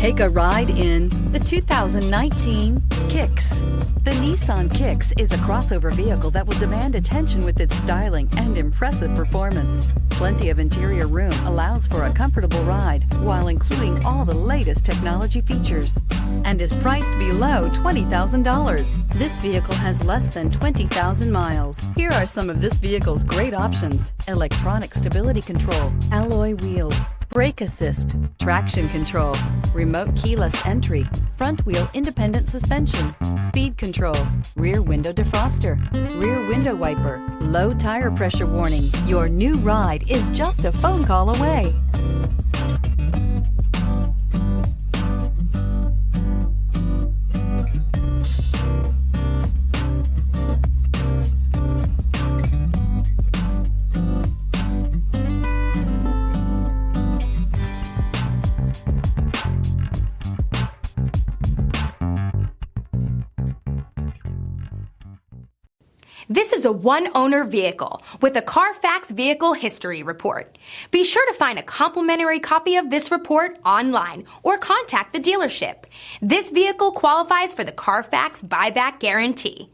Take a ride in the 2019 Kicks. The Nissan Kicks is a crossover vehicle that will demand attention with its styling and impressive performance. Plenty of interior room allows for a comfortable ride while including all the latest technology features and is priced below $20,000. This vehicle has less than 20,000 miles. Here are some of this vehicle's great options: electronic stability control, alloy wheels, brake assist, traction control, remote keyless entry, front wheel independent suspension, speed control, rear window defroster, rear window wiper, low tire pressure warning. Your new ride is just a phone call away. This is a one-owner vehicle with a Carfax Vehicle History Report. Be sure to find a complimentary copy of this report online or contact the dealership. This vehicle qualifies for the Carfax Buyback Guarantee.